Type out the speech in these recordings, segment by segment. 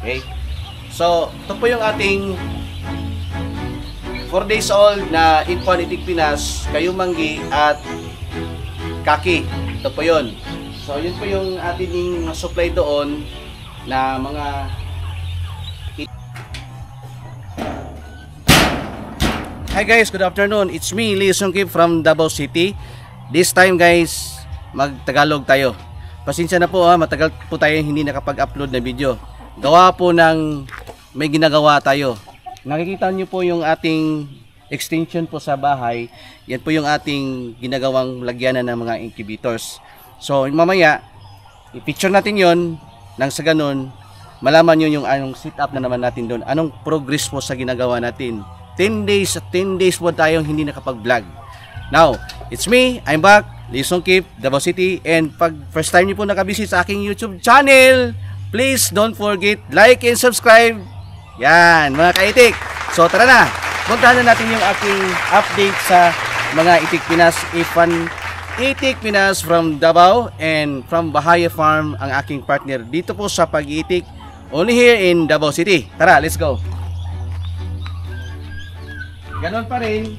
Okay? So, ito po yung ating 4 days old na Ipon Itik Pinas, Kayumanggi at Kaki. Ito po yun. So, yun po yung ating supply doon na mga Hi guys, good afternoon. It's me, Lee Sungkip from Davao City. This time guys, mag-Tagalog tayo. Pasensya na po matagal po tayo hindi nakapag-upload na video. Gawa po ng may ginagawa tayo. Nakikita niyo po yung ating extension po sa bahay. Yan po yung ating ginagawang lagyanan ng mga incubators. So mamaya, i-picture natin yon nang sa ganun, malaman nyo yung anong setup na naman natin doon. Anong progress po sa ginagawa natin. 10 days po tayong hindi nakapag-vlog. Now, it's me, I'm back, Lee Sungkip, Davao City, and pag first time niyo po nakabisit sa aking YouTube channel, please don't forget, like and subscribe. Yan, mga kaitik. So, tara na. Puntahan na natin yung aking update sa mga Itik Pinas, Ipon Itik Pinas from Davao and from Bahaya Farm, ang aking partner dito po sa pag-itik, only here in Davao City. Tara, let's go. Ganon pa rin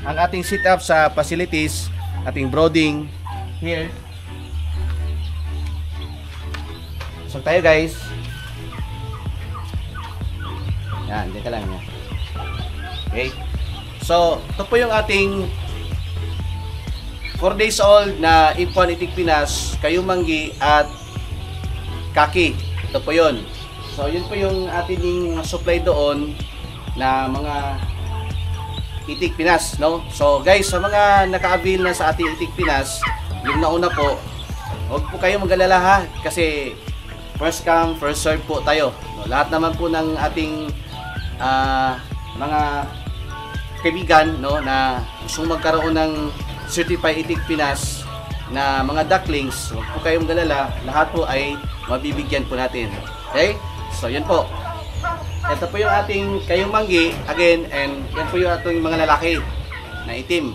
ang ating setup sa facilities, ating brooding here. So tayo guys. Yan, dito lang yan. Okay. So, ito po yung ating 4 days old na Ipon Itik Pinas, Kayumanggi at Kaki. Ito po yun. So, yun po yung ating supply doon na mga Itik Pinas, no? So guys, sa mga naka-avail na sa ating Itik Pinas, yung nauna po, huwag po kayo mag-alala ha, kasi first come, first serve po tayo. No, lahat naman po ng ating mga kaibigan, no, na gusto magkaroon ng Certified Itik Pinas na mga ducklings, huwag po kayo mag-alala, lahat po ay mabibigyan po natin. Okay? So yun po. Ito po yung ating Kayumanggi again, and yan po yung ating mga lalaki na itim.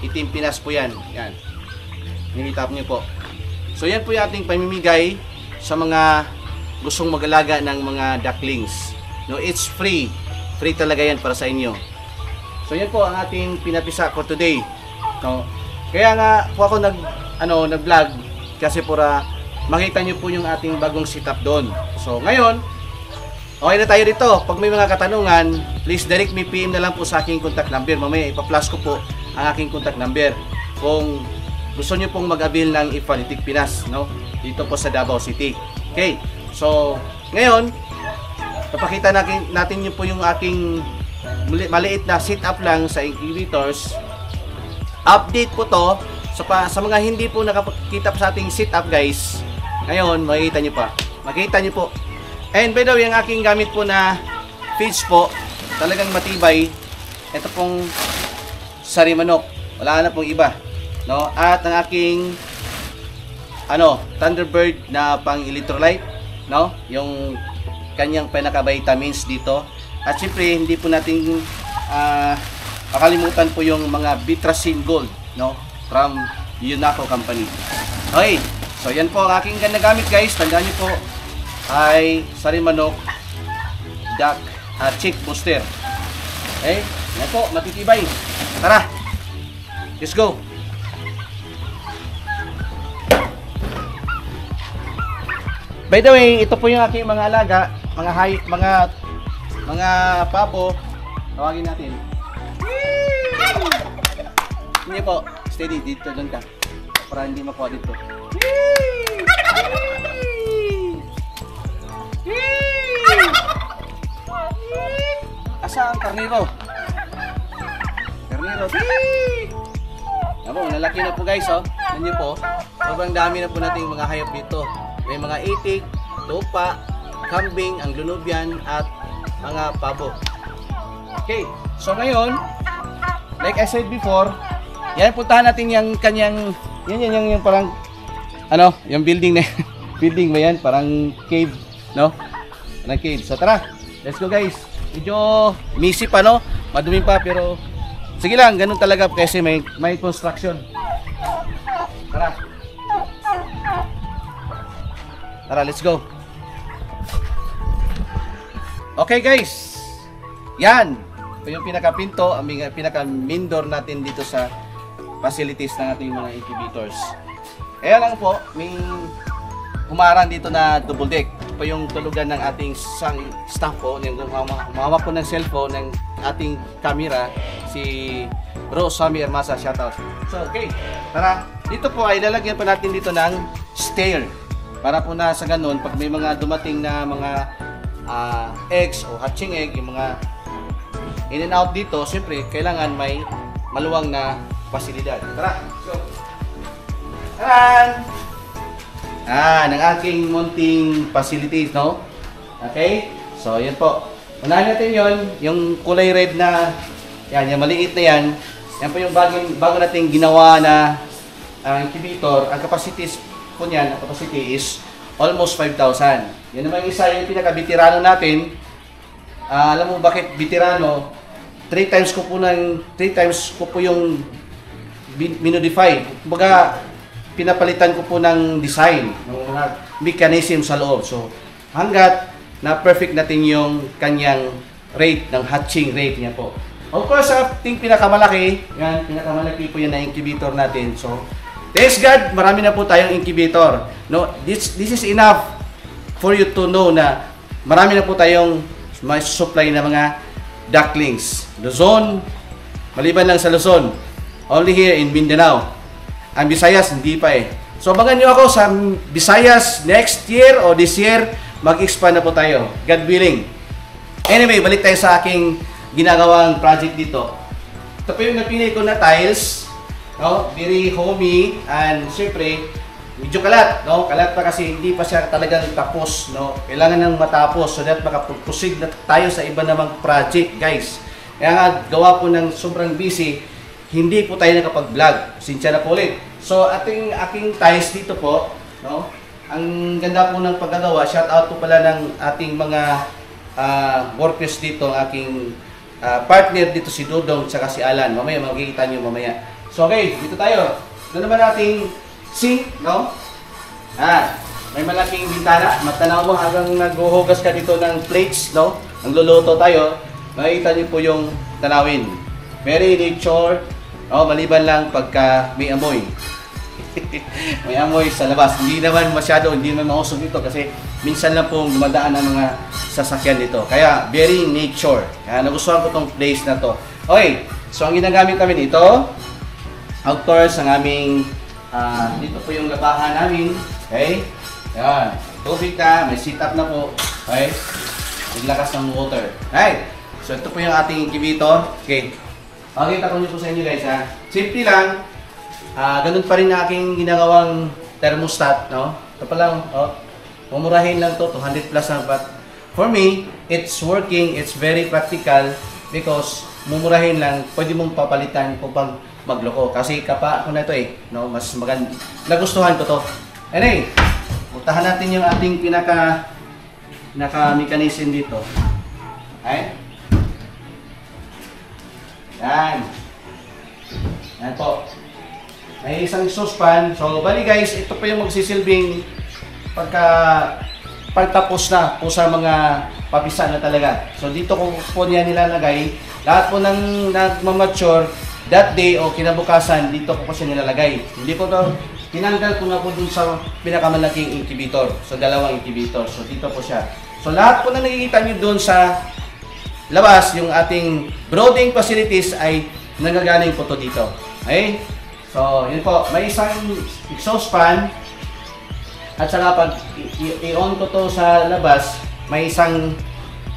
Itim Pinas po yan. Yan. Nakita niyo po. So yan po yung ating pamimigay sa mga gustong mag-alaga ng mga ducklings. No, it's free. Free talaga yan para sa inyo. So yan po ang ating pinapisa for today. No. Kaya nga po ako nag-vlog kasi para makita niyo po yung ating bagong setup doon. So ngayon, okay na tayo dito. Pag may mga katanungan, please direct me PM na lang po sa aking contact number. Mamaya ipa-flash ko po ang aking contact number kung gusto niyo pong mag-avail ng Ipon Itik Pinas, no? Dito po sa Davao City. Okay. So, ngayon, papakita natin niyo po yung aking maliit na setup lang sa incubators. Update po to sa mga hindi po nakakita sa ating setup, guys. Ngayon, makikita niyo pa. Makikita niyo po. And by the way, ang aking gamit po na feeds po, talagang matibay. Ito pong sari manok. Wala na pong iba, no? At ang aking Thunderbird na pang electrolyte, no? Yung kanyang pinaka-vitamins dito. At siyempre, hindi po natin makalimutan po yung mga Bitrasin Gold, no? From Unaco Company. Okay. So yan po ang aking ginagamit, guys. Tandaan niyo po, ay sari manok, duck at chick booster. Okay? Yan po, matitibay. Tara, let's go. By the way, ito po yung aking mga alaga, mga pabo. Tawagin natin. Hindi po, steady dito doon ka para hindi makuha dito. Asa ang karniro? Karniro. Abo, lalaki na po guys, oh. Nanyo po. Sobrang dami na po nating mga hayop dito. May mga itik, tupa, kambing, ang lunubian at mga pabo. Okay. So ngayon, like I said before, yan puntahan natin yung kanyang yung parang yung building na building ba yan? Parang cave, no? Parang cave. So tara, let's go guys. Medyo messy pa, no? Madumi pa, pero sige lang, ganun talaga kasi may construction. Tara. Tara, let's go. Okay guys, yan. Ito yung pinaka-pinto, ang pinaka-main door natin dito sa facilities ng ating mga incubators. Kaya lang po, may humarang dito na double deck. Ito yung tulugan ng ating staff po, yung humawak po ng cellphone ng ating camera, si Rose Sammy Hermasa, shoutout. So okay, tara, dito po ay lalagyan pa natin dito ng stair. Para po na sa ganun, pag may mga dumating na mga eggs o hatching egg, yung mga in and out dito, siyempre, kailangan may maluwang na pasilidad. Tara! So, taran! Ang aking munting facilities, no? Okay? So, yan po. Unahin natin yon, yung kulay red na, yan, yung maliit na yan. Yan po yung bago natin ginawa na incubator. Ang capacity po niyan, ang capacity is almost 5,000. Yan naman yung isa, yung pinaka-bitirano natin. Alam mo bakit bitirano? 3 times ko po yung minodify. Kumbaga, pinapalitan ko po ng design, ng mga mechanism sa loob. So, hanggat na perfect natin yung kanyang rate, ng hatching rate niya po. Of course, ating pinakamalaki, yan, pinakamalaki po yan na incubator natin. So, thanks God, marami na po tayong incubator. No, this is enough for you to know na marami na po tayong may supply na mga ducklings. Luzon, maliban lang sa Luzon, only here in Mindanao. Ang Visayas, hindi pa eh. So, abangan nyo ako sa Visayas next year o this year, mag-expand na po tayo. God willing. Anyway, balik tayo sa aking ginagawang project dito. Ito po yung napili ko na tiles. No? Very homey and syempre, medyo kalat. No? Kalat pa kasi hindi pa siya talagang tapos. No? Kailangan nang matapos so that makapag-proceed na tayo sa iba namang project, guys. Kaya nga, gawa po ng sobrang busy, hindi po tayo nakapag-vlog. Sinsya na po ulit. So, aking tiles dito po, no? Ang ganda po ng paggagawa. Shout out po pala ng ating mga workers dito, aking partner dito si Dudong at si Alan. Mamaya, makikita nyo mamaya. So, okay, dito tayo. Ito naman ating sink, no? May malaking bintana. Matanaw mo habang naghuhugas ka dito ng plates, no? Ang luluto tayo. Makikita nyo po yung tanawin. Very nature. No? Maliban lang pagka may amoy. May amoy sa labas. Hindi naman masyado, hindi naman mausog dito kasi minsan lang pong dumadaan ng mga sasakyan dito. Kaya, very nature. Kaya nagustuhan ko tong place na to. Okay, so ang ginagamit namin ito, outdoors ang aming, dito po yung labahan namin. Okay, yan. Tubig na, may sit up na po. Okay, naglakas ng water. Right, so ito po yung ating incubator. Okay, pakita ko nyo po sa inyo guys ha. Simple lang. Ganun pa rin na aking ginagawang thermostat, no? Ito pa lang, oh. Mumurahin lang to, 200 plus lang. But for me, it's working, it's very practical because mumurahin lang, pwede mong papalitan kung pag magloko. Kasi kapa ko na ito eh, no? Mas maganda. Nagustuhan ko to. Anyway, puntahan natin yung ating pinaka-mechanism dito. Okay? Yan. Yan po. May isang saucepan. So, bali guys, ito po yung magsisilbing pagtapos na po sa mga papisa na talaga. So, dito ko po niya nilalagay. Lahat po nang nagmamature that day o kinabukasan, dito ko po siya nilalagay. Hindi ko to, tinanggal ko na po dun sa pinakamalaking incubator. So, dalawang incubator. So, dito po siya. So, lahat po na nakikita nyo dun sa labas, yung ating brooding facilities ay nagagaling po to dito. Okay? So, yun po. May isang exhaust fan. At saka pag i-on ko to sa labas, may isang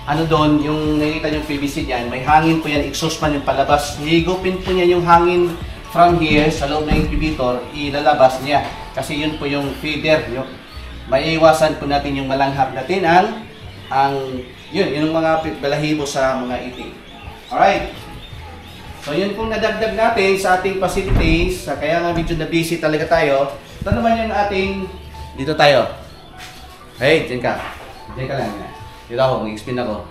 ano doon, yung nakikita yung PVC niyan, may hangin po yan, exhaust fan yung palabas. Higupin po niya yung hangin from here sa loob ng incubator, ilalabas niya. Kasi yun po yung feeder. Maiiwasan po natin yung malanghap natin yun yung mga balahibo sa mga itik. Alright. So yun pong nadagdag natin sa ating facilities, kaya nga medyo na busy talaga tayo. Ito naman yung ating, dito tayo. Hey, dyan ka. Dyan ka lang. Dito ako, mag-explain ako.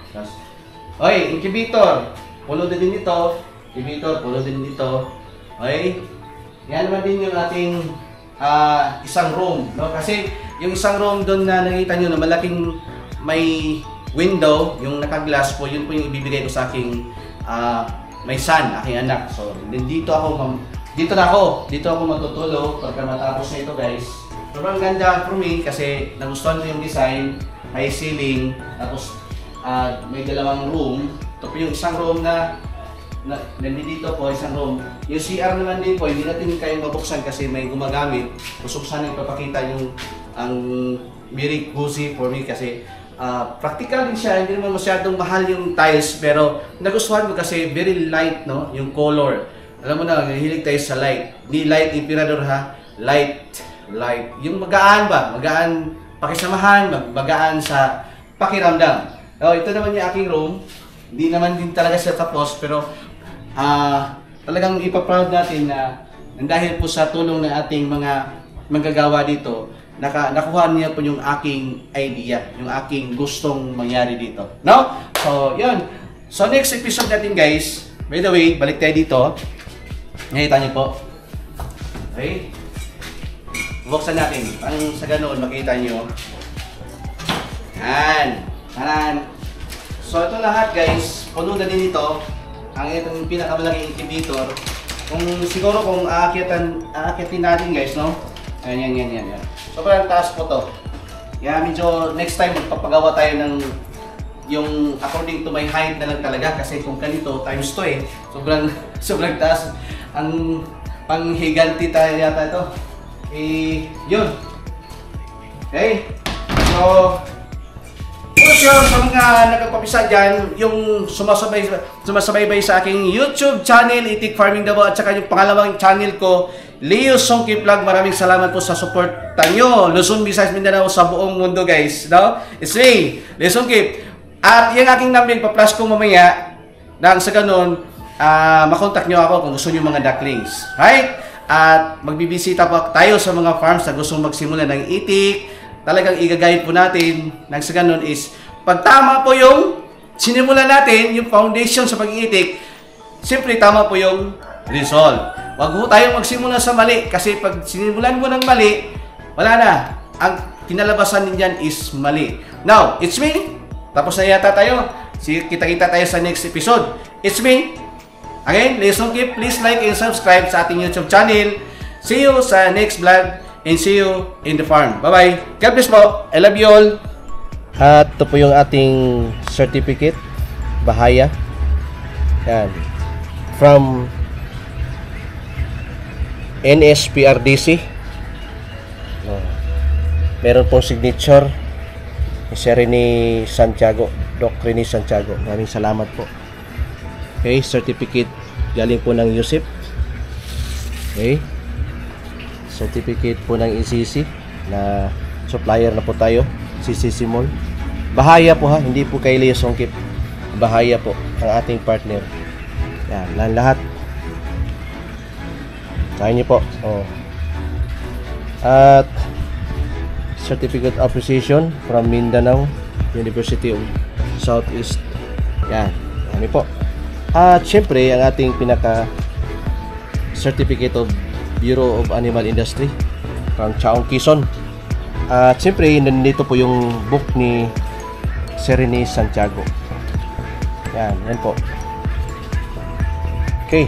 Okay, incubator. Pulo din dito. Incubator, pulo din dito. Okay. Yan naman din yung ating isang room. No? Kasi yung isang room doon na nakita nyo na malaking may window, yung naka-glass po, yun po yung ibibigay ko sa aking may son, aking anak. So, dito ako matutulog pagka matapos na ito, guys. Sobrang ganda for me kasi nagustuhan ko yung design, high ceiling, tapos may dalawang room. Ito po yung isang room na nandito po, isang room. Yung CR naman din po, hindi natin kayang mabuksan kasi may gumagamit. Gusto ko sana ipapakita yung ang very cozy for me kasi practical din siya, hindi naman masyadong mahal yung tiles pero nagustuhan ko kasi very light, no, yung color. Alam mo na, hilig tayo sa light. Hindi light imperador ha, light. Yung magaan ba? Magaan pakisamahan, magaan sa pakiramdam. Ito naman yung aking room. Hindi naman din talaga siya tapos pero talagang ipaproud natin na dahil po sa tulong ng ating mga manggagawa dito, nakuha niya po yung aking idea, yung aking gustong mangyari dito. No? So, yun. So, next episode natin, guys. By the way, balik tayo dito. Nakita niyo po. Okay? Buksan natin. Ang sa ganoon, makita niyo. Yan. Tanan. So, ito lahat, guys. Puno na din ito. Ang itong pinakamalaking incubator. Siguro kung aakyatin natin, guys, no? Yan. Sobrang taas po to. Kaya medyo next time magpapagawa tayo ng yung according to my height na lang talaga kasi kung ganito times 2 eh. Sobrang taas. Ang panghiganti tayo yata ito. Yun. Okay. So, for sure, sa mga nagpapisa dyan, yung sumasabaybay sa aking YouTube channel, Itik Farming Davao, at saka yung pangalawang channel ko, Leo Songkip Vlog. Maraming salamat po sa support nyo. Luzon, Visayas, Mindanao, sa buong mundo, guys. No? It's me, Leo Songkip. At yung aking number, pa-flash ko mamaya, nang sa ganun, makontak nyo ako kung gusto nyo mga ducklings. Right? At magbibisita pa tayo sa mga farms na gustong magsimula ng itik. Talagang i-guide po natin nang sa ganun is pag tama po yung sinimula natin, yung foundation sa pag-iitik, siyempre tama po yung result. Wag po tayong magsimula sa mali kasi pag sinimulan mo ng mali, wala na. Ang kinalabasan din yan is mali. Now, it's me. Tapos na yata tayo. Kita-kita tayo sa next episode. It's me. Again, Leo Songkip, please like and subscribe sa ating YouTube channel. See you sa next vlog and see you in the farm. Bye-bye. God bless po. I love you all. At ito po yung ating certificate, bahaya. Yan. From NSPRDC. Meron pong signature ni Sir Rene Santiago, Doc Rene Santiago. Maraming salamat po. Okay, certificate galing po ng USIP. Okay. Certificate po ng ECC na supplier na po tayo, CCC Mall. Bahaya po ha, hindi po kay Leo Songkip. Bahaya po ang ating partner. Yan, lahat. Sahin niyo po. At certificate of appreciation from Mindanao University of Southeast. Yan, ano po. At syempre, ang ating pinaka certificate of Bureau of Animal Industry from Chaong, Quezon. At syempre, nandito po yung book ni Sir Rene Santiago. Yan po. Okay.